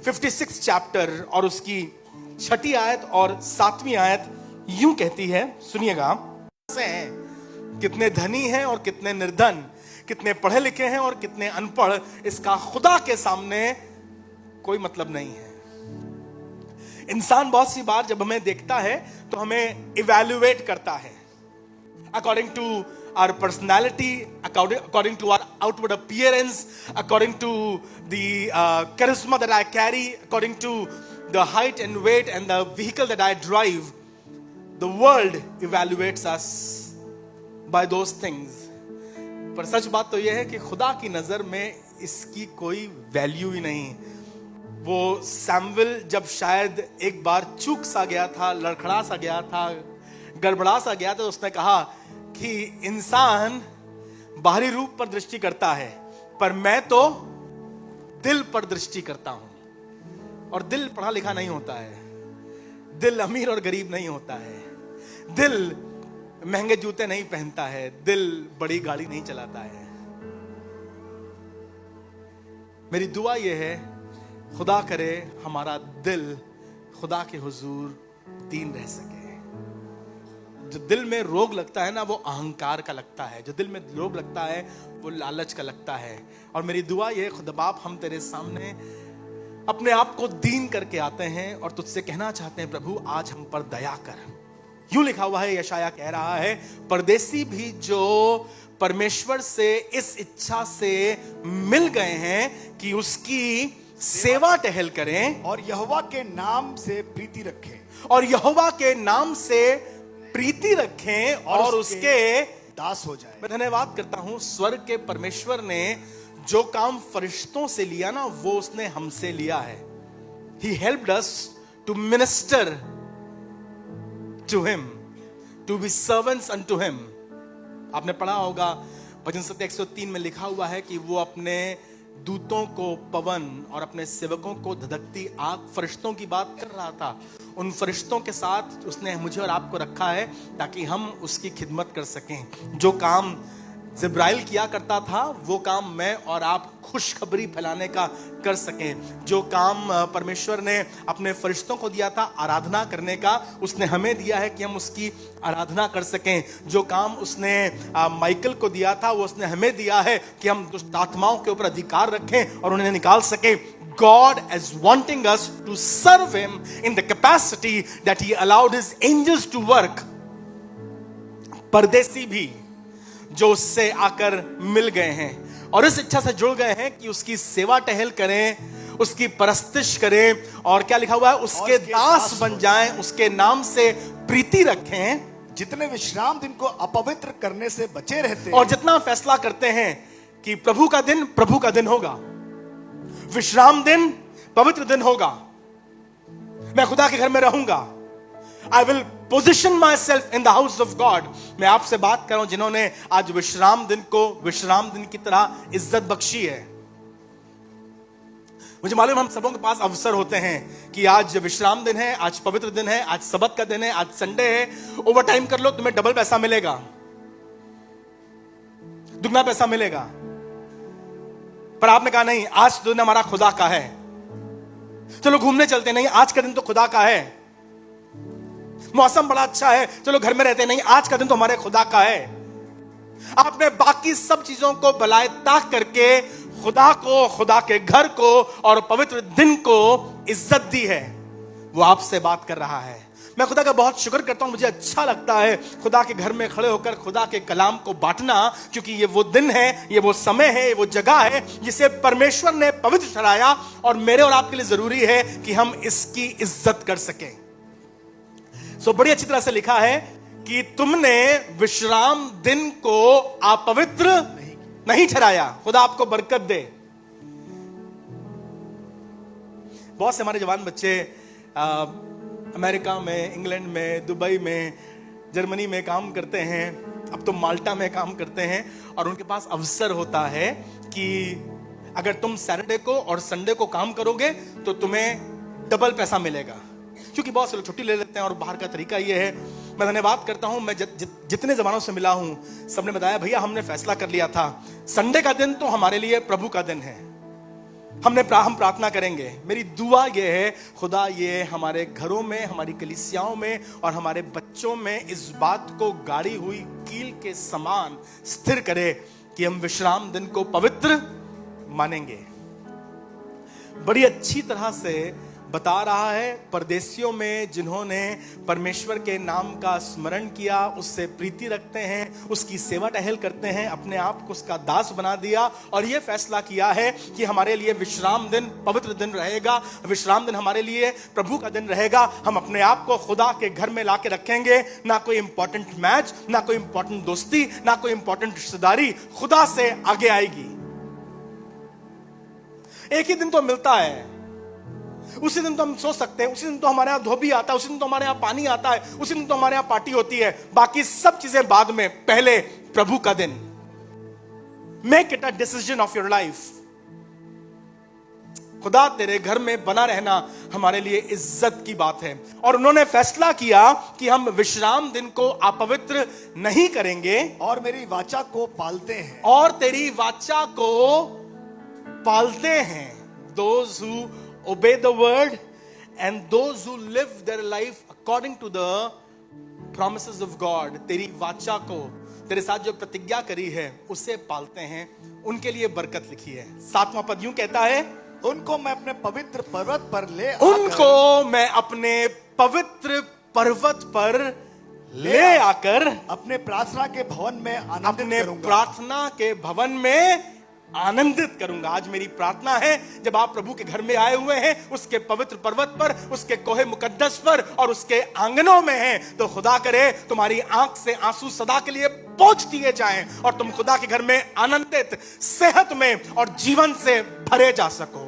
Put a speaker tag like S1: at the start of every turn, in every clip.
S1: 56 chapter और उसकी 6ठी आयत और 7वीं आयत यूं कहती है, सुनिएगा। कितने धनी हैं और कितने निर्धन, कितने पढ़े लिखे हैं और कितने अनपढ़, इसका खुदा के सामने कोई मतलब नहीं है। इंसान बहुत सी बार जब हमें देखता है तो हमें इवैल्यूएट करता है according to our personality, according to our outward appearance, according to the charisma that I carry, according to the height and weight and the vehicle that I drive. The world evaluates us by those things. पर सच बात तो यह है कि खुदा की नजर में इसकी कोई वैल्यू ही नहीं। वो सैमुएल जब शायद एक बार चूक सा गया था, लड़खड़ा सा गया था, गड़बड़ा सा गया था, तो उसने कहा कि इंसान बाहरी रूप पर दृष्टि करता है, पर मैं तो दिल पर दृष्टि करता हूं। और दिल पढ़ा लिखा नहीं होता है, दिल अमीर और गरीब नहीं होता है, दिल महंगे जूते नहीं पहनता है, दिल बड़ी गाड़ी नहीं चलाता है। मेरी दुआ यह है, खुदा करे हमारा दिल खुदा के हुजूर दीन रह सके। जो दिल में रोग लगता है ना, वो अहंकार का लगता है। जो दिल में रोग लगता है वो लालच का लगता है। और मेरी दुआ ये, खुदा बाप, हम तेरे सामने अपने आप को दीन करके आते हैं और तुझसे कहना चाहते हैं, प्रभु आज हम पर दया कर। यूं लिखा हुआ है, यशाया कह रहा है, परदेसी भी जो परमेश्वर से इस इच्छा से मिल गए हैं कि उसकी सेवा टहल करें
S2: और यहोवा के नाम से प्रीति रखें,
S1: और यहोवा के नाम से प्रीति रखें और उसके
S2: दास हो जाए।
S1: मैं धन्यवाद करता हूं, स्वर्ग के परमेश्वर ने जो काम फरिश्तों से लिया ना, वो उसने हमसे लिया है। He helped us to minister to him, to be servants unto him. आपने पढ़ा होगा भजन संहिता 103 में लिखा हुआ है कि वो अपने दूतों को पवन और अपने सेवकों को धधकती आग, फरिश्तों की बात कर रहा था। उन फरिश्तों के साथ उसने मुझे और आपको रखा है ताकि हम उसकी खिदमत कर सकें। जो काम जिब्राइल किया करता था, वो काम मैं और आप खुशखबरी फैलाने का कर सकें। जो काम परमेश्वर ने अपने फरिश्तों को दिया था आराधना करने का, उसने हमें दिया है कि हम उसकी आराधना कर सकें। जो काम उसने माइकल को दिया था, वो उसने हमें दिया है कि हम दुष्ट आत्माओं के ऊपर अधिकार रखें और उन्हें निकाल सकें। God is wanting us to serve him in the capacity that he allowed his angels to work. परदेसी भी जो उससे आकर मिल गए हैं और इस इच्छा से जुड़ गए हैं कि उसकी सेवा टहल करें, उसकी परस्तिश करें, और क्या लिखा हुआ है, उसके दास बन जाएं, उसके नाम से प्रीति रखें।
S2: जितने विश्राम दिन को अपवित्र करने से बचे रहते हैं,
S1: और जितना फैसला करते हैं कि प्रभु का दिन प्रभु का दिन होगा, विश्राम दिन पवित्र दिन होगा, मैं खुदा के घर में रहूंगा, I will position myself in the house of God। मैं आपसे बात कर रहा हूं जिन्होंने आज विश्राम दिन को विश्राम दिन की तरह इज्जत बख्शी है। मुझे मालूम हम सबों के पास अवसर होते हैं कि आज विश्राम दिन है, आज पवित्र दिन है, आज सबत का दिन है, आज संडे है, ओवर टाइम कर लो, तुम्हें डबल पैसा मिलेगा, दुगना पैसा मिलेगा। पर आपने कहा नहीं, आज तो दिन हमारा खुदा का है, चलो घूमने चलते। नहीं, आज का दिन तो खुदा का है। मौसम बड़ा अच्छा है, चलो घर में रहते। नहीं, आज का दिन तो हमारे खुदा का है। आपने बाकी सब चीजों को भलाए ताक करके खुदा को, खुदा के घर को और पवित्र दिन को इज्जत दी है। वो आपसे बात कर रहा है। मैं खुदा का बहुत शुक्र करता हूं, मुझे अच्छा लगता है खुदा के घर में खड़े होकर खुदा के कलाम को बांटना, क्योंकि ये वो दिन है, ये वो समय है, ये वो जगह है जिसे परमेश्वर ने पवित्र ठहराया, और मेरे और आपके लिए जरूरी है कि हम इसकी इज्जत कर सकें। सो बड़ी अच्छी तरह से लिखा है कि तुमने विश्राम दिन को अपवित्र नहीं ठहराया। खुदा आपको बरकत दे। बहुत से हमारे जवान बच्चे अमेरिका में, इंग्लैंड में, दुबई में, जर्मनी में काम करते हैं, अब तो माल्टा में काम करते हैं, और उनके पास अवसर होता है कि अगर तुम सैटरडे को और संडे को काम करोगे तो तुम्हें डबल पैसा मिलेगा, क्योंकि बहुत से लोग छुट्टी ले लेते हैं और बाहर का तरीका ये है। मैं धन्यवाद करता हूं, मैं जितने जवानों से मिला हूं, सबने बताया भैया हमने फैसला कर लिया था, संडे का दिन तो हमारे लिए प्रभु का दिन है। हम प्रार्थना करेंगे। मेरी दुआ ये है, खुदा ये हमारे घरों में, हमारी कलीसियाओं में और हमारे बच्चों में इस बात को गाड़ी हुई कील के समान स्थिर करे कि हम विश्राम दिन को पवित्र मानेंगे। बड़ी अच्छी तरह से बता रहा है परदेशियों में जिन्होंने परमेश्वर के नाम का स्मरण किया, उससे प्रीति रखते हैं, उसकी सेवा टहल करते हैं, अपने आप को उसका दास बना दिया और यह फैसला किया है कि हमारे लिए विश्राम दिन पवित्र दिन रहेगा, विश्राम दिन हमारे लिए प्रभु का दिन रहेगा। हम अपने आप को खुदा के घर में लाके रखेंगे, ना कोई इंपॉर्टेंट मैच, ना कोई इंपॉर्टेंट दोस्ती, ना कोई इंपॉर्टेंट रिश्तेदारी खुदा से आगे आएगी। एक ही दिन तो मिलता है, उसी दिन तो हम सोच सकते हैं, उसी दिन तो हमारे यहां धोबी आता है, उसी दिन तो हमारे यहां पानी आता है, उसी दिन तो हमारे यहां पार्टी होती है, बाकी सब चीजें बाद में, पहले प्रभु का दिन। Make it a decision of your life. खुदा तेरे घर में बना रहना हमारे लिए इज्जत की बात है। और उन्होंने फैसला किया कि हम विश्राम दिन को अपवित्र नहीं करेंगे
S2: और मेरी वाचा को पालते हैं।
S1: और तेरी वाचा को पालते हैं। Those who obey the word and those who live their life according to the promises of God, तेरी वाचा को, तेरे साथ जो प्रतिज्ञा करी है उसे पालते हैं, उनके लिए बरकत लिखी है। 7वां पद यूं कहता है,
S2: उनको मैं अपने पवित्र पर्वत पर
S1: उनको मैं अपने पवित्र पर्वत पर ले आकर
S2: अपने प्रार्थना के भवन में आनंदित करूंगा।
S1: प्रार्थना के भवन में आनंदित करूंगा। आज मेरी प्रार्थना है, जब आप प्रभु के घर में आए हुए हैं, उसके पवित्र पर्वत पर, उसके कोहे मुकद्दस पर और उसके आंगनों में हैं, तो खुदा करे तुम्हारी आंख से आंसू सदा के लिए पोंछ दिए जाएं और तुम खुदा के घर में आनंदित, सेहत में और जीवन से भरे जा सको।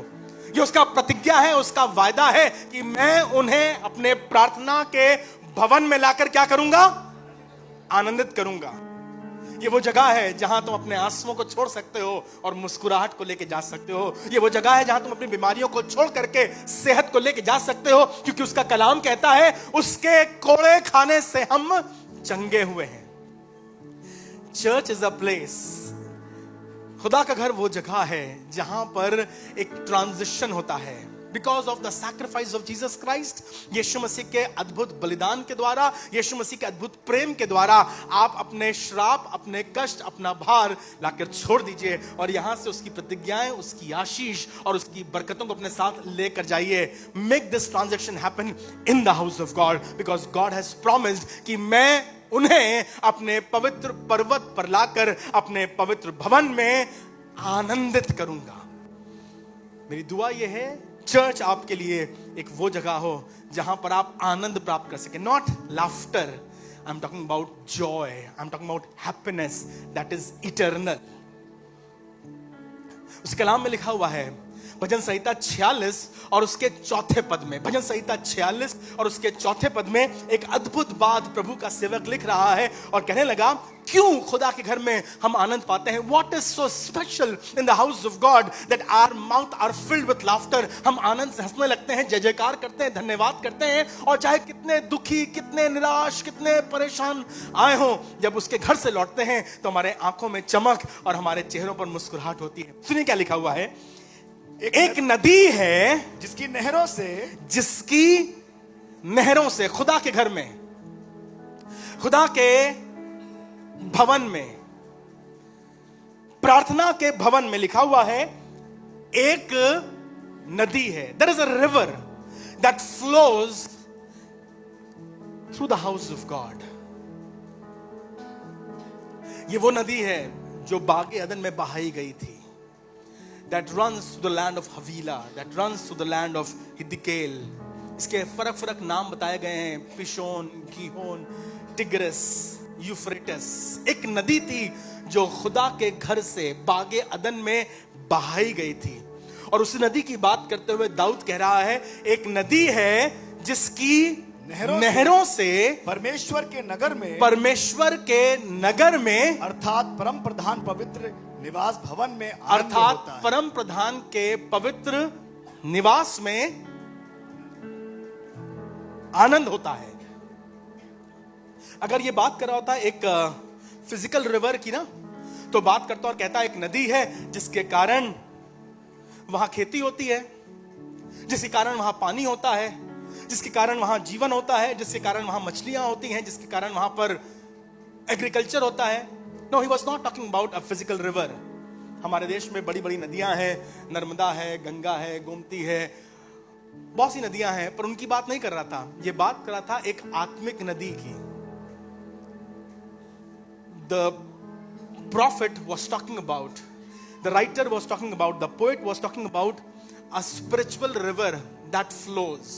S1: ये उसका प्रतिज्ञा है, उसका वायदा है कि मैं उन्हें अपने प्रार्थना के भवन में लाकर क्या करूंगा? आनंदित करूंगा। ये वो जगह है जहां तुम अपने आंसुओं को छोड़ सकते हो और मुस्कुराहट को लेके जा सकते हो। ये वो जगह है जहां तुम अपनी बीमारियों को छोड़ करके सेहत को लेके जा सकते हो, क्योंकि उसका कलाम कहता है उसके कोड़े खाने से हम चंगे हुए हैं। चर्च इज अ प्लेस, खुदा का घर वो जगह है जहां पर एक ट्रांजिशन होता है। Because of the sacrifice of Jesus Christ, Yeshu Masih के अद्भुत बलिदान के द्वारा, यीशु मसीह के अद्भुत प्रेम के द्वारा आप अपने श्राप, अपने कष्ट, अपना भार लाकर छोड़ दीजिए और यहां से उसकी प्रतिज्ञाएं, उसकी आशीष और उसकी बरकतों को अपने साथ लेकर जाइए। Make this transaction happen in the house of God, because God has promised कि मैं उन्हें अपने पवित्र पर्वत पर लाकर अपने पवित्र भवन में आनंदित करूंगा। मेरी दुआ यह है, चर्च आपके लिए एक वो जगह हो जहां पर आप आनंद प्राप्त कर सके। Not laughter, I am talking about Joy, I am talking about happiness that is eternal. उस कलाम में लिखा हुआ है, भजन संहिता 46 और उसके चौथे पद में, भजन संहिता 46 और उसके चौथे पद में एक अद्भुत बात प्रभु का सेवक लिख रहा है और कहने लगा, क्यों खुदा के घर में हम आनंद पाते हैं? What is so special in the house of God that our mouth are filled with laughter? हम आनंद से हंसने लगते हैं, जय जयकार करते हैं, धन्यवाद करते हैं, और चाहे कितने दुखी, कितने निराश, कितने परेशान आए हों, जब उसके घर से लौटते हैं तो हमारे आंखों में चमक और हमारे चेहरों पर मुस्कुराहट होती है। सुनिए क्या लिखा हुआ है, एक नदी है
S2: जिसकी
S1: नहरों से खुदा के घर में, खुदा के भवन में, प्रार्थना के भवन में लिखा हुआ है, एक नदी है। There is a river that flows through the house of God. ये वो नदी है जो बागे अदन में बहाई गई थी। That runs to the land of Havila, that runs to the land of Hiddekel. इसके फरक फरक नाम बताए गए हैं, पिशोन, गीहोन, टिग्रिस, यूफ्रेटिस। एक नदी थी जो खुदा के घर से बागे अदन में बहाई गई थी। और उस नदी की बात करते हुए दाऊद कह रहा है, एक नदी है जिसकी नहरों से
S2: परमेश्वर के नगर में अर्थात परम प्रधान पवित्र निवास भवन में,
S1: अर्थात परम प्रधान के पवित्र निवास में आनंद होता है। अगर ये बात कर रहा होता एक फिजिकल रिवर की ना, तो बात करता और कहता एक नदी है जिसके कारण वहां खेती होती है, जिसके कारण वहां पानी होता है, जिसके कारण वहां जीवन होता है, जिसके कारण वहां मछलियां होती हैं, जिसके कारण वहां पर एग्रीकल्चर होता है। No, he was not talking about a physical river. हमारे देश में बड़ी बड़ी नदियां हैं, नर्मदा है, गंगा है, गोमती है, बहुत सी नदियां हैं, पर उनकी बात नहीं कर रहा था। ये बात कर रहा था एक आत्मिक नदी की। The prophet was talking about, the writer was talking about, the poet was talking about a spiritual river that flows.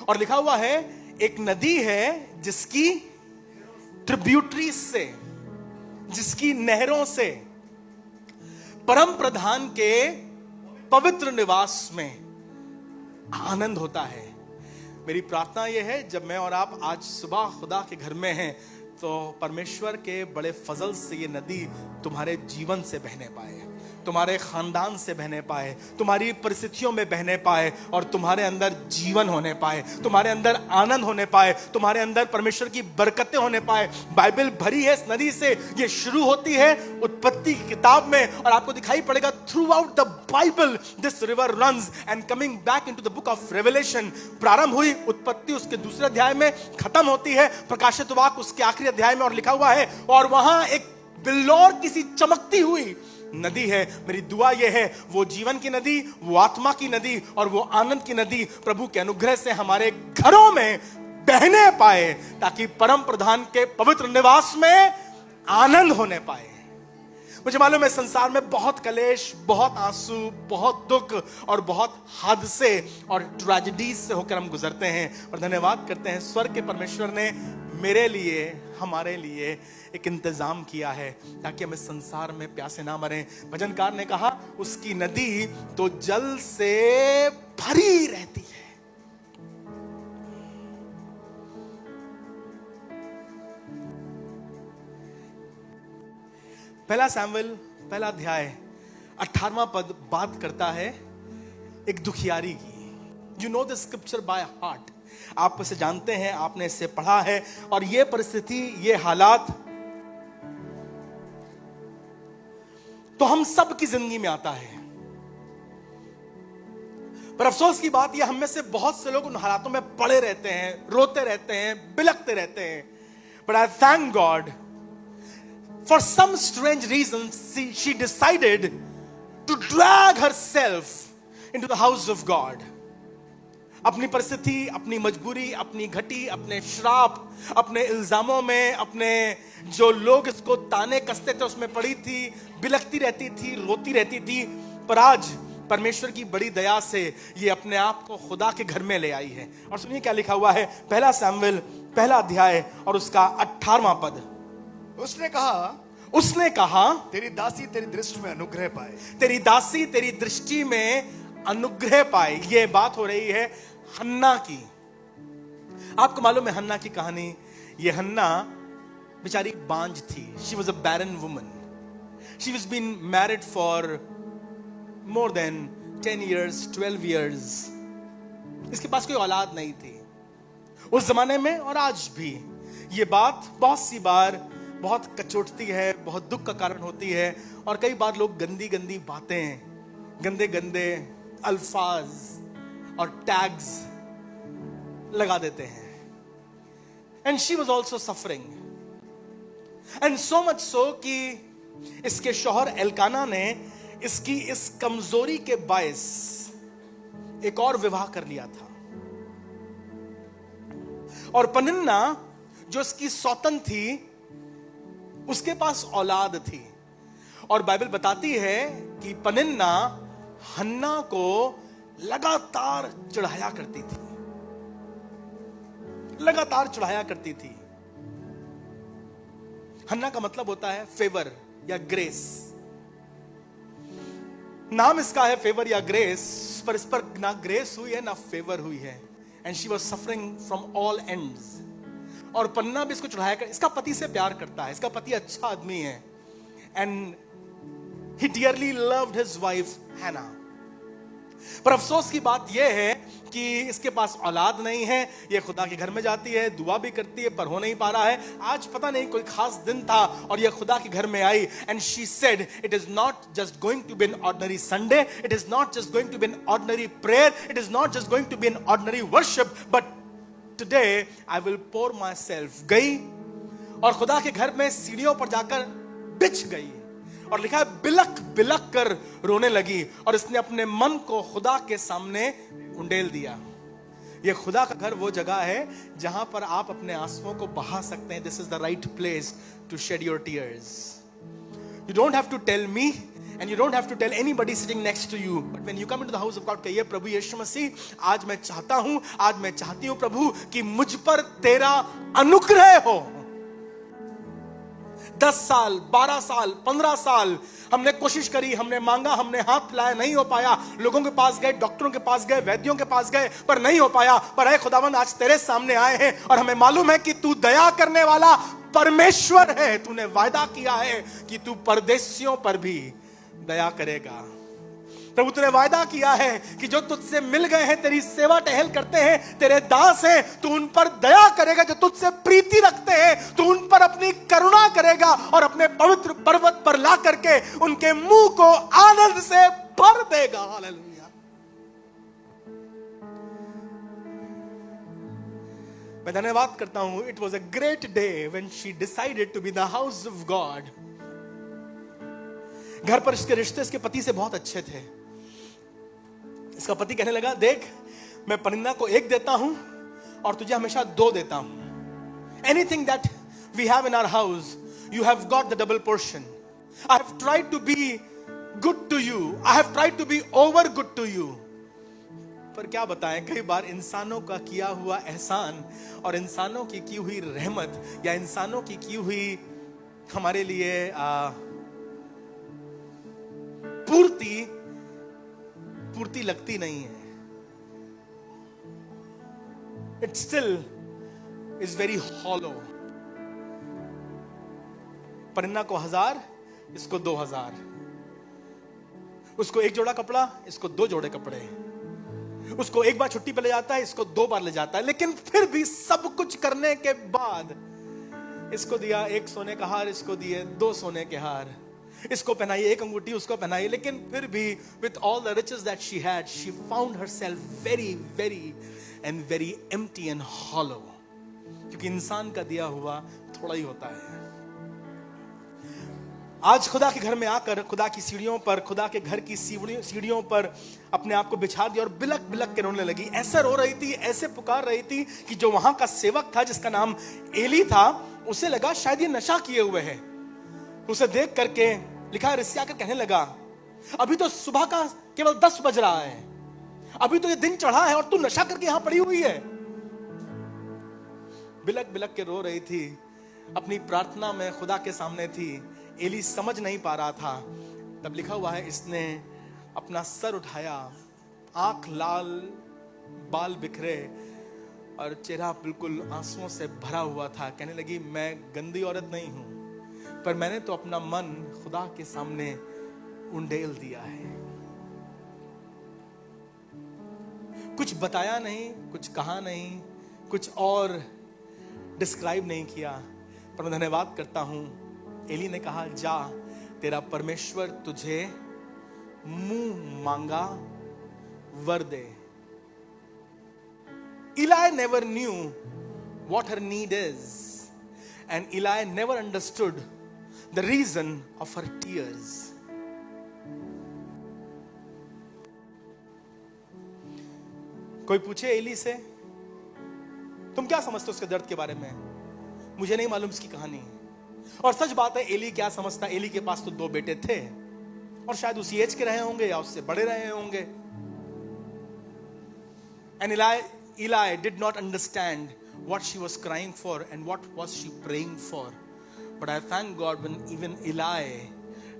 S1: और लिखा हुआ है एक नदी है जिसकी ट्रिब्यूटरीज से, जिसकी नहरों से परम प्रधान के पवित्र निवास में आनंद होता है। मेरी प्रार्थना यह है, जब मैं और आप आज सुबह खुदा के घर में हैं, तो परमेश्वर के बड़े फजल से ये नदी तुम्हारे जीवन से बहने पाए, तुम्हारे खानदान से बहने पाए, तुम्हारी परिस्थितियों में बहने पाए, और तुम्हारे अंदर जीवन होने पाए, तुम्हारे अंदर आनंद होने पाए, तुम्हारे अंदर परमेश्वर की बरकतें होने पाए। बाइबल भरी है इस नदी से। ये शुरू होती है उत्पत्ति की किताब में, और आपको दिखाई पड़ेगा through out the Bible this river runs and coming back into the book of revelation. प्रारंभ हुई उत्पत्ति उसके दूसरे अध्याय में, खत्म होती है प्रकाशित वाक्य उसके आखिरी अध्याय में, और लिखा हुआ है और वहां एक बिल्लौर किसी चमकती हुई नदी है। मेरी दुआ यह है, वो जीवन की नदी, वो आत्मा की नदी और वो आनंद की नदी प्रभु के अनुग्रह से हमारे घरों में बहने पाए, ताकि परम प्रधान के पवित्र निवास में आनंद होने पाए। मुझे मालूम है संसार में बहुत कलेश, बहुत आंसू, बहुत दुख और बहुत हादसे और ट्रेजेडीज से होकर हम गुजरते हैं, और धन्यवाद करते हैं स्वर्ग के परमेश्वर ने मेरे लिए, हमारे लिए एक इंतजाम किया है ताकि हम इस संसार में प्यासे ना मरें। भजनकार ने कहा उसकी नदी तो जल से भरी रहती है। पहला सैमुएल पहला अध्याय 18वां पद बात करता है एक दुखियारी की। You know the scripture by heart, आप इसे जानते हैं, आपने इसे पढ़ा है, और ये परिस्थिति, ये हालात तो हम सब की जिंदगी में आता है। पर अफसोस की बात यह, हम में से बहुत से लोग उन हालातों में पड़े रहते हैं, रोते रहते हैं, बिलखते रहते हैं। But I thank God, for some strange reason she decided to drag herself into the house of God. अपनी परिस्थिति, अपनी मजबूरी, अपनी घटी, अपने श्राप, अपने इल्जामों में, अपने जो लोग इसको ताने कसते थे उसमें पड़ी थी, बिलखती रहती थी, रोती रहती थी। पर आज परमेश्वर की बड़ी दया से ये अपने आप को खुदा के घर में ले आई है। और सुनिए क्या लिखा हुआ है, पहला सैमुएल पहला अध्याय और उसका 18वां पद। उसने कहा
S2: तेरी दासी तेरी दृष्टि में अनुग्रह पाए।
S1: तेरी दासी तेरी दृष्टि में अनुग्रह पाए। ये बात हो रही है हन्ना की। आपको मालूम है हन्ना की कहानी? ये हन्ना बेचारी बांझ थी। She was a barren woman. She was been married for more than 10 years, 12 years। इसके पास कोई औलाद नहीं थी उस जमाने में, और आज भी ये बात बहुत सी बार बहुत कचोटती है, बहुत दुख का कारण होती है। और कई बार लोग गंदी गंदी बातें, गंदे गंदे अल्फाज और टैग्स लगा देते हैं। And she was also suffering, and so much so कि इसके शौहर एल्काना ने इसकी इस कमजोरी के बायस एक और विवाह कर लिया था। और पनिन्ना जो इसकी सौतन थी, उसके पास औलाद थी। और बाइबल बताती है कि पनिन्ना हन्ना को लगातार चढ़ाया करती थी, लगातार चढ़ाया करती थी। हन्ना का मतलब होता है फेवर या ग्रेस। नाम इसका है फेवर या ग्रेस, पर इस पर ना ग्रेस हुई है ना फेवर हुई है। And she was suffering from all ends. और पन्ना भी इसको चढ़ाया कर, इसका पति से प्यार करता है, इसका पति अच्छा आदमी है। And he dearly loved his wife हैना। पर अफसोस की बात यह है कि इसके पास औलाद नहीं है। ये खुदा के घर में जाती है, दुआ भी करती है, पर हो नहीं पा रहा है। आज पता नहीं कोई खास दिन था और ये खुदा के घर में आई, and she said it is not just going to be an ordinary Sunday, it is not just going to be an ordinary prayer, it is not just going to be an ordinary worship, but today I will pour myself. गई और खुदा के घर में सीढ़ियों पर जाकर बिछ गई और लिखा है बिलक बिलक कर रोने लगी और इसने अपने मन को खुदा के सामने उंडेल दिया। यह खुदा का घर वो जगह है जहां पर आप अपने आंसुओं को बहा सकते हैं। This is the right place to shed your tears. You don't have to tell me and you don't have to tell anybody sitting next to you, but when you come into the house of God, कहिए प्रभु यीशु मसीह, आज मैं चाहता हूं, आज मैं चाहती हूं प्रभु कि मुझ पर तेरा अनुग्रह हो। 10 साल 12 साल 15 साल हमने कोशिश करी, हमने मांगा, हमने हाथ फैलाया, नहीं हो पाया। लोगों के पास गए, डॉक्टरों के पास गए, वैद्यों के पास गए, पर नहीं हो पाया। पर ऐ खुदावंद, आज तेरे सामने आए हैं और हमें मालूम है कि तू दया करने वाला परमेश्वर है। तूने वायदा किया है कि तू परदेशियों पर भी दया करेगा। प्रभु तूने वायदा किया है कि जो तुझसे मिल गए हैं, तेरी सेवा टहल करते हैं, तेरे दास हैं, तू उन पर दया करेगा। जो तुझसे प्रीति रखते हैं, तू उन पर अपनी करुणा करेगा और अपने पवित्र पर्वत पर ला करके उनके मुंह को आनंद से भर देगा। हालेलुया। मैं धन्यवाद करता हूं। It was a great day when she decided to be the house of God. घर पर इसके रिश्ते इसके पति से बहुत अच्छे थे। इसका पति कहने लगा, देख मैं परिंदा को 1 देता हूं और तुझे हमेशा 2 देता हूं। Anything that we have in our house, you have got the double portion. I have tried to be good to you, I have tried to be over good to you. पर क्या बताएं, कई बार इंसानों का किया हुआ एहसान और इंसानों की हुई रहमत या इंसानों की हुई हमारे लिए पूर्ति लगती नहीं है। It still is very hollow. परिन्ना को 1000, इसको 2000। उसको 1 जोड़ा कपड़ा, इसको 2 जोड़े कपड़े। उसको 1 बार छुट्टी पे ले जाता है, इसको 2 बार ले जाता है। लेकिन फिर भी सब कुछ करने के बाद इसको दिया 1 सोने का हार, इसको दिए 2 सोने के हार। इसको पहनाई 1 अंगूठी, उसको पहनाई। लेकिन फिर भी with all the riches that she had, she found herself very and very empty and hollow। क्योंकि इंसान का दिया हुआ थोड़ा ही होता है। आज खुदा के घर में आकर खुदा की सीढ़ियों पर, खुदा के घर की सीढ़ियों पर अपने आप को बिछा दिया और बिलक बिलक के रोने लगी। ऐसे रो रही थी, ऐसे पुकार रही थी कि जो वहां का सेवक था जिसका नाम एली था, उसे लगा शायद ये नशा किए हुए है। उसे देख करके लिखा है, रिस्या कर कहने लगा, अभी तो सुबह का केवल 10 बज रहा है, अभी तो ये दिन चढ़ा है और तू नशा करके यहां पड़ी हुई है। बिलक बिलक के रो रही थी, अपनी प्रार्थना में खुदा के सामने थी। एली समझ नहीं पा रहा था। तब लिखा हुआ है, इसने अपना सर उठाया, आंख लाल, बाल बिखरे और चेहरा बिल्कुल आंसुओं से भरा हुआ था। कहने लगी, मैं गंदी औरत नहीं हूं, पर मैंने तो अपना मन खुदा के सामने उंडेल दिया है। कुछ बताया नहीं, कुछ कहा नहीं, कुछ और डिस्क्राइब नहीं किया। पर मैं धन्यवाद करता हूं, एली ने कहा, जा, तेरा परमेश्वर तुझे मुंह मांगा वर दे। Eli never knew what her need is, and Eli never understood the reason of her tears. कोई पूछे एली से, तुम क्या समझते हो उसके दर्द के बारे में? मुझे नहीं मालूम इसकी कहानी। और सच बात है, एली क्या समझता? एली के पास तो 2 बेटे थे और शायद उसी एज के रहे होंगे या उससे बड़े रहे होंगे। And Eli did not understand what she was crying for and what was she praying for. But I thank God when even Eli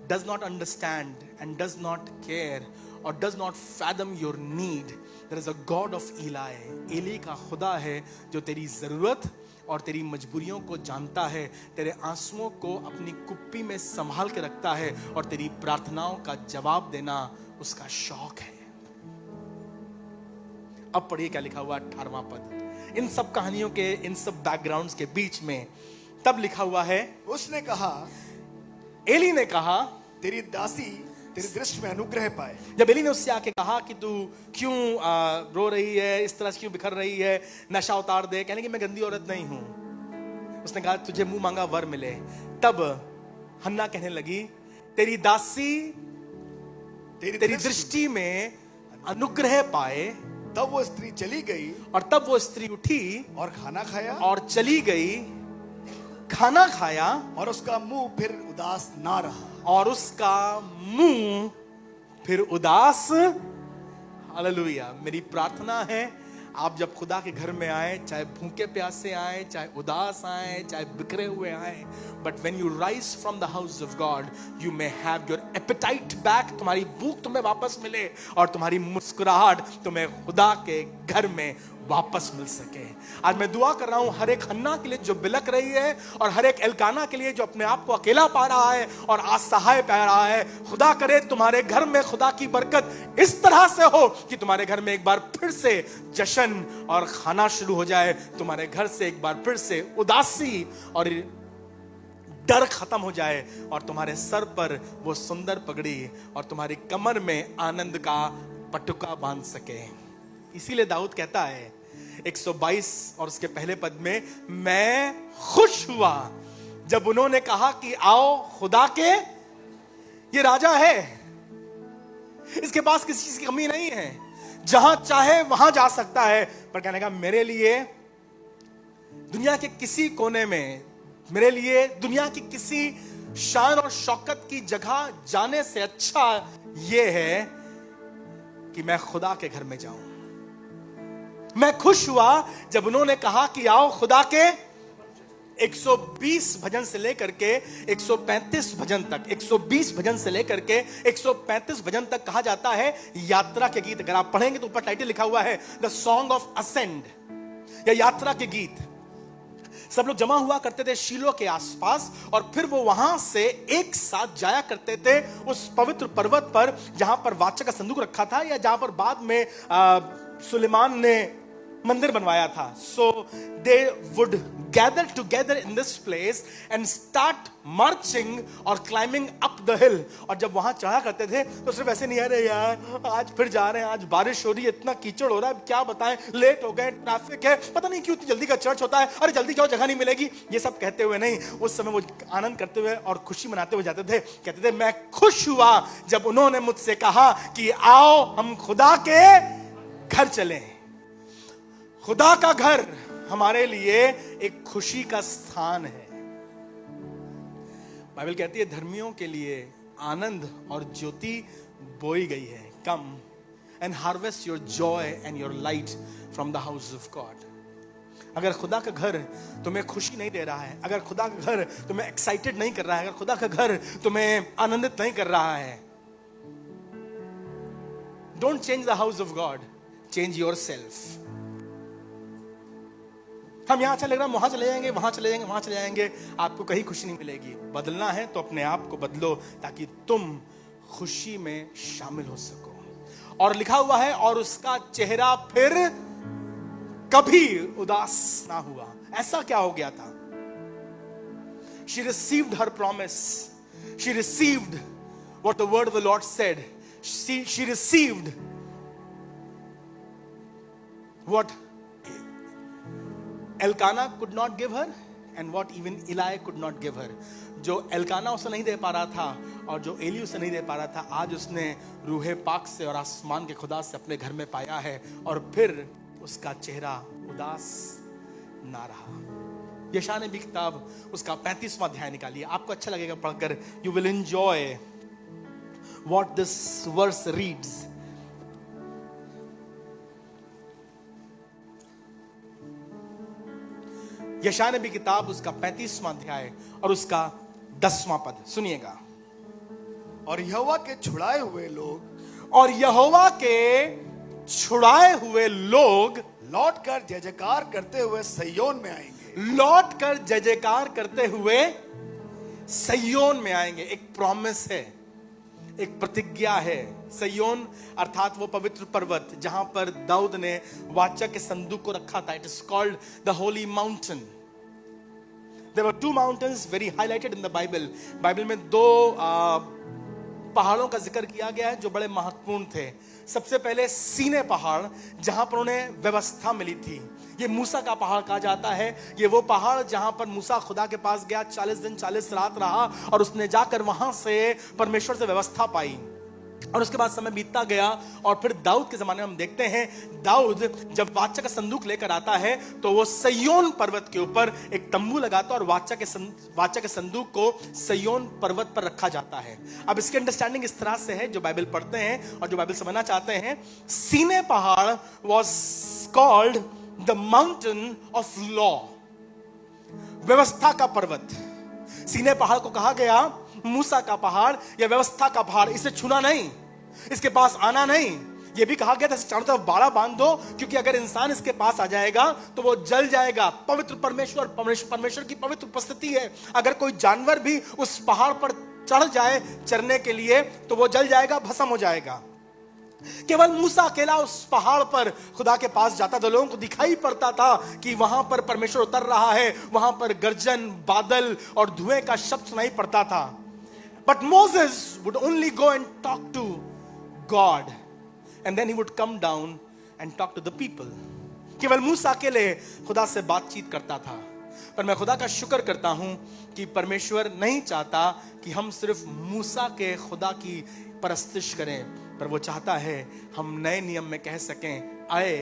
S1: does not understand and does not care or does not fathom your need, there is a God of Eli. Eli का खुदा है जो तेरी जरूरत और तेरी मजबूरियों को जानता है, तेरे आंसुओं को अपनी कुप्पी में संभाल के रखता है और तेरी प्रार्थनाओं का जवाब देना उसका शौक है। अब पढ़िए क्या लिखा हुआ 18वां पद। इन सब कहानियों के, इन सब बैकग्राउंड्स के बीच में तब लिखा हुआ है,
S2: उसने कहा,
S1: एली ने कहा,
S2: तेरी दासी तेरी दृष्टि में अनुग्रह पाए।
S1: जब एली ने उससे आके कहा कि तू क्यों रो रही है, इस तरह से क्यों बिखर रही है, नशा उतार दे, कहने की मैं गंदी औरत नहीं हूं। उसने कहा तुझे मुंह मांगा वर मिले। तब हन्ना कहने लगी, तेरी दासी तेरी दृष्टि में अनुग्रह पाए।
S2: तब वो स्त्री चली गई
S1: और तब वो स्त्री उठी
S2: और खाना खाया
S1: और चली गई, खाना खाया,
S2: और उसका मुंह फिर उदास ना रहा।
S1: और उसका मुंह फिर उदास। हालेलुया। मेरी प्रार्थना है आप जब खुदा के घर में आए, चाहे भूखे प्यासे आए, चाहे उदास आए, चाहे बिखरे हुए आए, but when you rise from the house of God you may have your apatite back. तुम्हारी भूख तुम्हें वापस मिले और तुम्हारी मुस्कुराहट तुम्हें खुदा के घर में वापस मिल सके। आज मैं दुआ कर रहा हूं हर एक हन्ना के लिए जो बिलक रही है, और हर एक एल्काना के लिए जो अपने आप को अकेला पा रहा है और असहाय पा रहा है। खुदा करे तुम्हारे घर में खुदा की बरकत इस तरह से हो कि तुम्हारे घर में एक बार फिर से जश्न और खाना शुरू हो जाए। तुम्हारे घर से एक बार फिर से उदासी और डर खत्म हो जाए, और तुम्हारे सर पर वो सुंदर पगड़ी और तुम्हारी कमर में आनंद का पटुका बांध सके। इसीलिए दाऊद कहता है 122 और उसके पहले पद में, मैं खुश हुआ जब उन्होंने कहा कि आओ खुदा के। ये राजा है, इसके पास किसी चीज की कमी नहीं है, जहां चाहे वहां जा सकता है। पर कहने का मेरे लिए दुनिया के किसी कोने में, मेरे लिए दुनिया की किसी शान और शौकत की जगह जाने से अच्छा यह है कि मैं खुदा के घर में जाऊं। मैं खुश हुआ जब उन्होंने कहा कि आओ खुदा के। 120 भजन से लेकर के 135 भजन तक, 120 भजन से लेकर के 135 भजन तक कहा जाता है यात्रा के गीत। अगर आप पढ़ेंगे तो ऊपर टाइटल लिखा हुआ है द सॉन्ग ऑफ असेंड, या यात्रा के गीत। सब लोग जमा हुआ करते थे शीलो के आसपास, और फिर वो वहां से एक साथ जाया करते थे उस पवित्र पर्वत पर जहां पर वाचा का संदूक रखा था, या जहां पर बाद में सुलेमान ने मंदिर बनवाया था। So they would gather together in this place and start marching और क्लाइंबिंग अप द हिल। और जब वहां चढ़ा करते थे तो सिर्फ ऐसे नहीं, अरे यार आज फिर जा रहे हैं, आज बारिश हो रही है, इतना कीचड़ हो रहा है, क्या बताएं, लेट हो गए, ट्रैफिक है, पता नहीं क्यों इतनी जल्दी का चर्च होता है, अरे जल्दी जाओ जगह नहीं मिलेगी, ये सब कहते हुए नहीं। उस समय वो आनंद करते हुए और खुशी मनाते हुए जाते थे। कहते थे मैं खुश हुआ जब उन्होंने मुझसे कहा कि आओ हम खुदा के घर चलें। खुदा का घर हमारे लिए एक खुशी का स्थान है। बाइबल कहती है धर्मियों के लिए आनंद और ज्योति बोई गई है। Come and harvest your Joy and your light from the house of God. अगर खुदा का घर तुम्हें खुशी नहीं दे रहा है, अगर खुदा का घर तुम्हें एक्साइटेड नहीं कर रहा है, अगर खुदा का घर तुम्हें आनंदित नहीं कर रहा है, don't change the house of God, change your self. हम यहां अच्छा लग रहा है, वहां चले जाएंगे, वहां चले जाएंगे, वहां चले जाएंगे, आपको कहीं खुशी नहीं मिलेगी। बदलना है तो अपने आप को बदलो ताकि तुम खुशी में शामिल हो सको। और लिखा हुआ है और उसका चेहरा फिर कभी उदास ना हुआ। ऐसा क्या हो गया था? She received her promise. She received what the word of the Lord said. She received what Elkanah could not give her and what even Eli could not give her. जो एल्काना उसे नहीं दे पा रहा था और जो एली उसे नहीं दे पा रहा था, आज उसने रूहे पाक से और आसमान के खुदा से अपने घर में पाया है, और फिर उसका चेहरा उदास ना रहा। यशायाह ने भी किताब उसका 35वां अध्याय निकालिए, आपको अच्छा लगेगा पढ़कर। You will enjoy what this verse reads. यशायाह नबी किताब उसका 35वां अध्याय और उसका 10वां पद सुनिएगा।
S2: और यहोवा के छुड़ाए हुए लोग,
S1: और यहोवा के छुड़ाए हुए लोग
S2: लौट कर जय जयकार करते हुए सैयोन में आएंगे।
S1: लौट कर जय जयकार करते हुए सैयोन में आएंगे। एक प्रॉमिस है, एक प्रतिज्ञा है। सयोन अर्थात वो पवित्र पर्वत जहां पर दाऊद ने वाचा के संदूक को रखा था। It is called the Holi mountain. There were two mountains very highlighted in the Bible. Bible में दो पहाड़ों का जिक्र किया गया है जो बड़े महत्वपूर्ण थे। सबसे पहले सीने पहाड़, जहां पर उन्हें व्यवस्था मिली थी। ये मूसा का पहाड़ कहा जाता है। ये वो पहाड़ जहां पर मूसा खुदा के पास गया, 40 दिन 40 रात रहा और उसने जाकर वहां से परमेश्वर से व्यवस्था पाई। और उसके बाद समय बीतता गया और फिर दाऊद के जमाने में हम देखते हैं, दाऊद जब वाचा का संदूक लेकर आता है तो वो सयोन पर्वत के ऊपर एक तंबू लगाता है और वाचा के संदूक को सयोन पर्वत पर रखा जाता है। अब इसकी अंडरस्टैंडिंग इस तरह से है, जो बाइबल पढ़ते हैं और जो बाइबल समझना चाहते हैं, सीने पहाड़ was called the mountain of law, व्यवस्था का पर्वत। सीने पहाड़ को कहा गया मूसा का पहाड़ या व्यवस्था का पहाड़। इसे छूना नहीं, इसके पास आना नहीं। यह भी कहा गया था चारों तरफ बाड़ा बांध दो, क्योंकि अगर इंसान इसके पास आ जाएगा तो वो जल जाएगा। पवित्र परमेश्वर की पवित्र उपस्थिति है। अगर कोई जानवर भी उस पहाड़ पर चढ़ जाए चरने के लिए तो वो जल जाएगा, भस्म हो जाएगा। केवल मूसा अकेला उस पहाड़ पर खुदा के पास जाता था। लोगों को दिखाई पड़ता था कि वहां पर परमेश्वर उतर रहा है, वहां पर गर्जन, बादल और धुएं का शब्द सुनाई पड़ता था। But Moses would only go and talk to God, and then he would come down and talk to the people. केवल मूसा अकेले खुदा से बातचीत करता था। पर मैं खुदा का शुक्र करता हूं कि परमेश्वर नहीं चाहता कि हम सिर्फ मूसा के खुदा की परस्तिश करें, पर वो चाहता है हम नए नियम में कह सकें, आए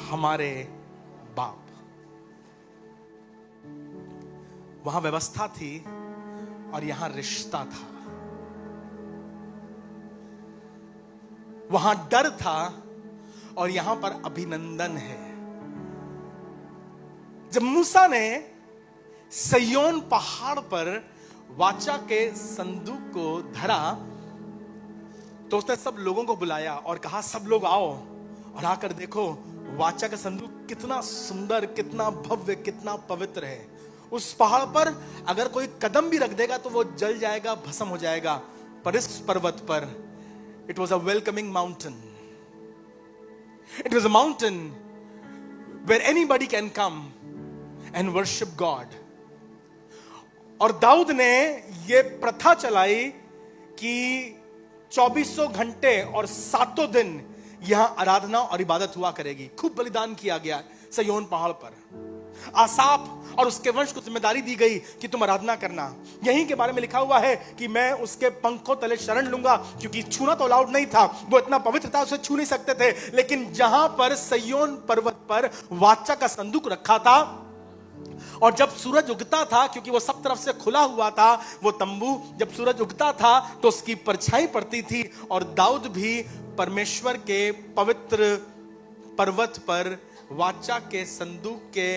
S1: हमारे बाप। वहां व्यवस्था थी और यहां रिश्ता था। वहां डर था और यहां पर अभिनंदन है। जब मूसा ने सयोन पहाड़ पर वाचा के संदूक को धरा तो उसने सब लोगों को बुलाया और कहा, सब लोग आओ और आकर देखो वाचा का संदूक कितना सुंदर, कितना भव्य, कितना पवित्र है। उस पहाड़ पर अगर कोई कदम भी रख देगा तो वो जल जाएगा, भस्म हो जाएगा। पर इस पर्वत पर it was a welcoming mountain. It was a mountain where anybody can come and worship God. और दाऊद ने ये प्रथा चलाई कि 2400 घंटे और 7 दिन यहां आराधना और इबादत हुआ करेगी। खूब बलिदान किया गया सयोन पहाड़ पर। आसाफ और उसके वंश को जिम्मेदारी दी गई कि तुम आराधना करना। यहीं के बारे में लिखा हुआ है कि मैं उसके पंखों तले शरण लूंगा, क्योंकि छूना तो अलाउड नहीं था, वो इतना पवित्र था, उसे छू नहीं सकते थे। लेकिन जहां पर सयोन पर्वत पर वाचा का संदूक रखा था और जब सूरज उगता था, क्योंकि वो सब तरफ से खुला हुआ था वो तंबू, जब सूरज उगता था तो उसकी परछाई पड़ती थी और दाऊद भी परमेश्वर के पवित्र पर्वत पर वाचा के संदूक के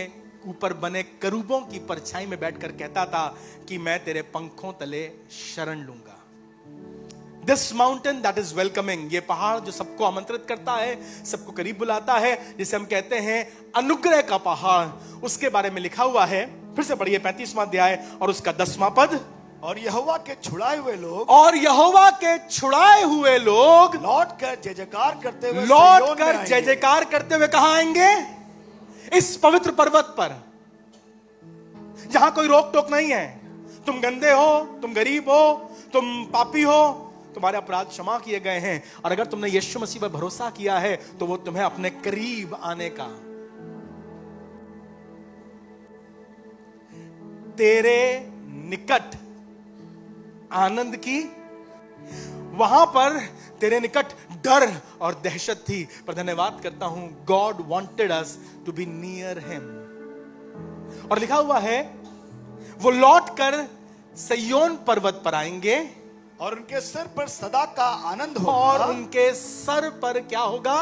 S1: ऊपर बने करूबों की परछाई में बैठकर कहता था कि मैं तेरे पंखों तले शरण लूंगा। This mountain that is welcoming, ये पहाड़ जो सबको आमंत्रित करता है, सबको करीब बुलाता है, जिसे हम कहते हैं अनुग्रह का पहाड़, उसके बारे में लिखा हुआ है। फिर से पढ़िए 35वां अध्याय और उसका 10वां पद।
S2: और यहोवा के छुड़ाए हुए लोग,
S1: और यहोवा के छुड़ाए हुए लोग
S2: लौट कर जय जयकार करते हुए,
S1: लौट कर जय जयकार करते हुए कहां आएंगे? इस पवित्र पर्वत पर, जहां कोई रोक टोक नहीं है। तुम गंदे हो, तुम गरीब हो, तुम पापी हो, तुम्हारे अपराध क्षमा किए गए हैं, और अगर तुमने यीशु मसीह पर भरोसा किया है तो वो तुम्हें अपने करीब आने का, तेरे निकट आनंद की, वहां पर तेरे निकट डर और दहशत थी। पर धन्यवाद करता हूं, God wanted us to be near him. और लिखा हुआ है वो लौट कर सयोन पर्वत पर आएंगे
S2: और उनके सिर पर सदा का आनंद होगा।
S1: और उनके सर पर क्या होगा?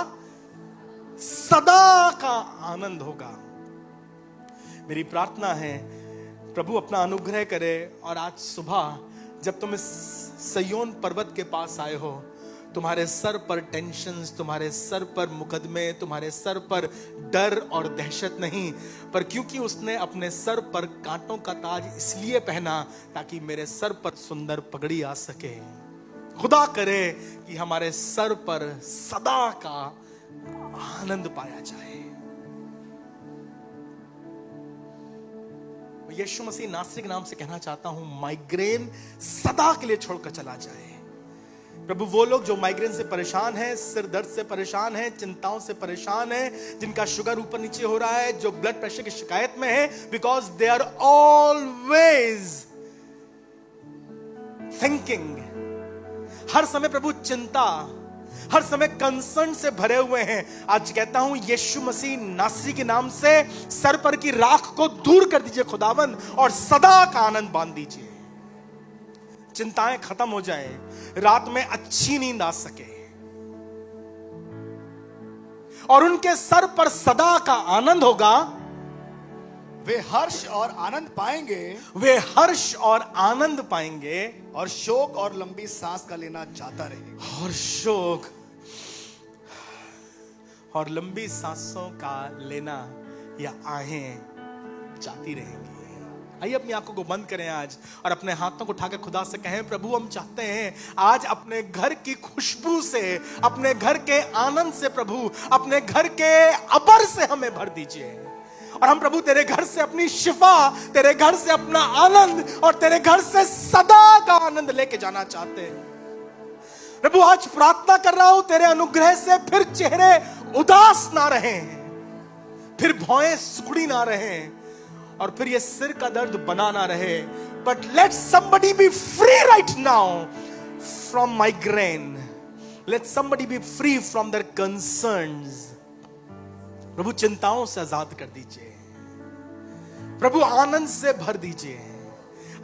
S1: सदा का आनंद होगा। मेरी प्रार्थना है प्रभु अपना अनुग्रह करे और आज सुबह जब तुम इस सयोन पर्वत के पास आए हो, तुम्हारे सर पर टेंशन्स, तुम्हारे सर पर मुकदमे, तुम्हारे सर पर डर और दहशत नहीं, पर क्योंकि उसने अपने सर पर कांटों का ताज इसलिए पहना ताकि मेरे सर पर सुंदर पगड़ी आ सके। खुदा करे कि हमारे सर पर सदा का आनंद पाया जाए। यीशु मसीह नासरी के नाम से कहना चाहता हूं, माइग्रेन सदा के लिए छोड़कर चला जाए। प्रभु, वो लोग जो माइग्रेन से परेशान हैं, सिर दर्द से परेशान हैं, चिंताओं से परेशान हैं, जिनका शुगर ऊपर नीचे हो रहा है, जो ब्लड प्रेशर की शिकायत में है, because they are always thinking, हर समय प्रभु चिंता, हर समय कंसर्न से भरे हुए हैं। आज कहता हूं, यीशु मसीह नासरी के नाम से सर पर की राख को दूर कर दीजिए खुदावन, और सदा का आनंद बांध दीजिए। चिंताएं खत्म हो जाए, रात में अच्छी नींद आ सके, और उनके सर पर सदा का आनंद होगा।
S2: वे हर्ष और आनंद पाएंगे,
S1: वे हर्ष और आनंद पाएंगे,
S2: और शोक और लंबी सांस का लेना जाता रहेगा।
S1: और शोक और लंबी सांसों का लेना या आहें जाती रहेंगी। आइए अपनी आंखों को बंद करें आज, और अपने हाथों को उठाकर खुदा से कहें, प्रभु हम चाहते हैं आज अपने घर की खुशबू से, अपने घर के आनंद से, प्रभु अपने घर के अबर से हमें भर दीजिए। और हम प्रभु तेरे घर से अपनी शिफा, तेरे घर से अपना आनंद, और तेरे घर से सदा का आनंद लेके जाना चाहते हैं। प्रभु आज प्रार्थना कर रहा हूं, तेरे अनुग्रह से फिर चेहरे उदास ना रहें, फिर भौएं सुकड़ी ना रहें, और फिर ये सिर का दर्द बना ना रहे। But let somebody be free right now from migraine. Let somebody be free from their concerns. प्रभु चिंताओं से आजाद कर दीजिए, प्रभु आनंद से भर दीजिए,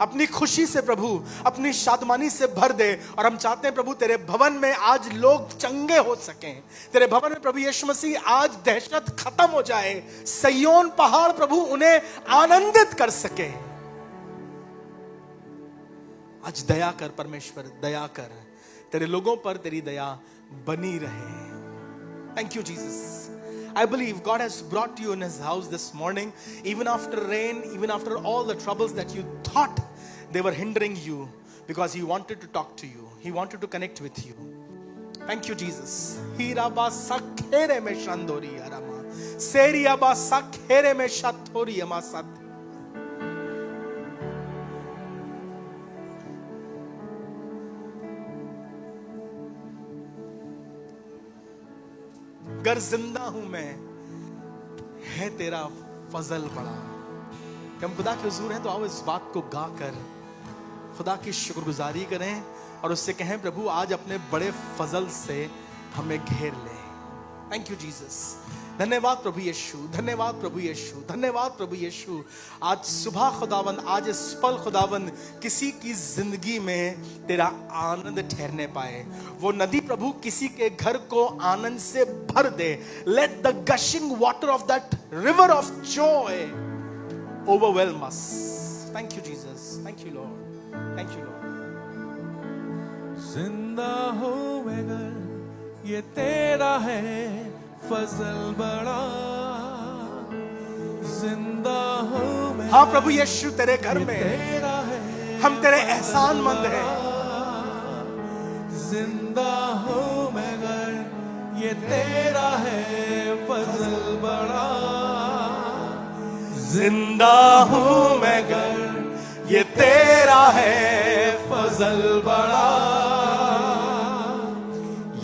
S1: अपनी खुशी से प्रभु, अपनी शादमानी से भर दे। और हम चाहते हैं प्रभु तेरे भवन में आज लोग चंगे हो सकें, तेरे भवन में प्रभु यीशु मसीह आज दहशत खत्म हो जाए, सिय्योन पहाड़ प्रभु उन्हें आनंदित कर सके। आज दया कर परमेश्वर, दया कर, तेरे लोगों पर तेरी दया बनी रहे। Thank you Jesus. I believe God has brought you in His house this morning, even after rain, even after all the troubles that you thought they were hindering you, because He wanted to talk to you. He wanted to connect with you. Thank you, Jesus. Hiraba sakhere me shandori arama, seriaba sakhere me shathori amasat. गर जिंदा हूं मैं, है तेरा फजल बड़ा। हम खुदा के हुजूर हैं तो आओ इस बात को गाकर खुदा की शुक्रगुजारी करें, और उससे कहें, प्रभु आज अपने बड़े फजल से हमें घेर ले। Thank you Jesus. धन्यवाद प्रभु यीशु, धन्यवाद प्रभु यीशु, धन्यवाद प्रभु यीशु। आज सुबह खुदावंद, आज इस पल खुदावंद किसी की जिंदगी में तेरा आनंद ठहरने पाए। वो नदी प्रभु किसी के घर को आनंद से भर दे। Let the gushing water of that river of joy overwhelm us. Thank you Jesus, thank you lord, thank you lord.
S3: जिंदा हो मगर ये तेरा है फजल बड़ा, जिंदा हो मैं।
S1: हाँ प्रभु यीशु, तेरे घर में
S3: तेरा है
S1: हम तेरे एहसानमंद हैं।
S3: जिंदा हो मगर ये तेरा है फजल बड़ा,
S1: जिंदा हूं मगर ये तेरा है फजल बड़ा।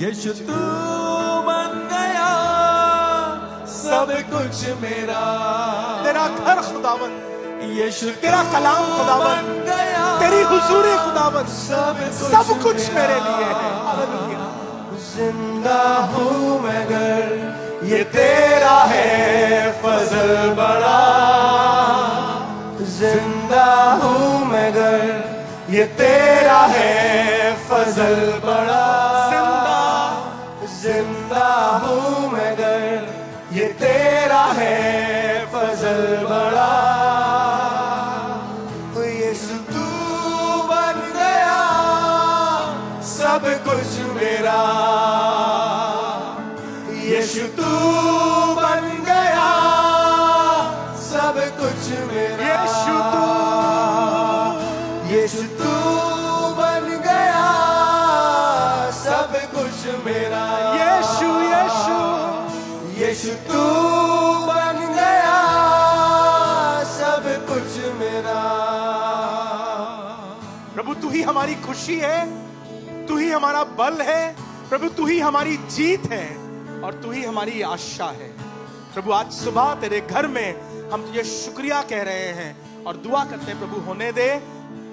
S3: यीशु तू बन गया सब कुछ मेरा,
S1: तेरा घर खुदावन,
S3: यीशु
S1: तेरा कलाम खुदावन,
S3: बन गया
S1: तेरी हुजूरी खुदावन, सब कुछ मेरे लिए है।
S3: हालेलुया।
S1: जिंदा हूं मगर ये तेरा है फजल बड़ा, जिंदा हूं मगर ये तेरा है फजल बड़ा। जिंदा हूं मगर ये तेरा है फजल बड़ा। यीशु तू बन गया सब कुछ मेरा, यीशु तू बन गया सब कुछ मेरा। यीशु तू बन गया
S3: बन गया सब कुछ मेरा।
S1: प्रभु तू ही हमारी खुशी है, तू ही हमारा बल है, प्रभु तू ही हमारी जीत है और तू ही हमारी आशा है। प्रभु आज सुबह तेरे घर में हम तुझे शुक्रिया कह रहे हैं और दुआ करते हैं प्रभु होने दे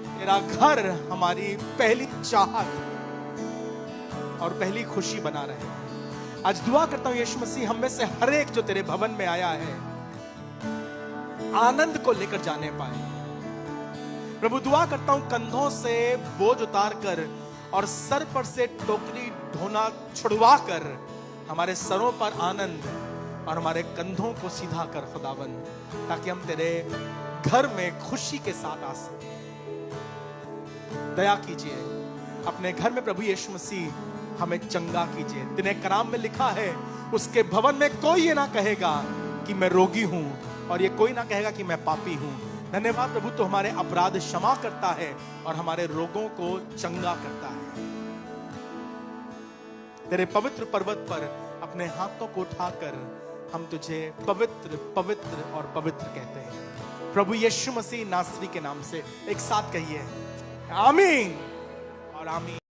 S1: तेरा घर हमारी पहली चाहत और पहली खुशी बना रहे। आज दुआ करता हूं यीशु मसीह हम में से हर एक जो तेरे भवन में आया है आनंद को लेकर जाने पाए। प्रभु दुआ करता हूं कंधों से बोझ उतार कर और सर पर से टोकरी ढोना छुड़वा कर हमारे सरों पर आनंद और हमारे कंधों को सीधा कर खुदावन, ताकि हम तेरे घर में खुशी के साथ आ सकें। दया कीजिए अपने घर में प्रभु यीशु मसीह हमें चंगा कीजिए। दिने कलाम में लिखा है उसके भवन में कोई ये ना कहेगा कि मैं रोगी हूं और ये कोई ना कहेगा कि मैं पापी हूं। धन्यवाद प्रभु तो हमारे अपराध क्षमा करता है और हमारे रोगों को चंगा करता है। तेरे पवित्र पर्वत पर अपने हाथों को उठाकर हम तुझे पवित्र पवित्र और पवित्र कहते हैं। प्रभु यीशु मसीह नासरी के नाम से एक साथ कहिए आमीन और आमीन।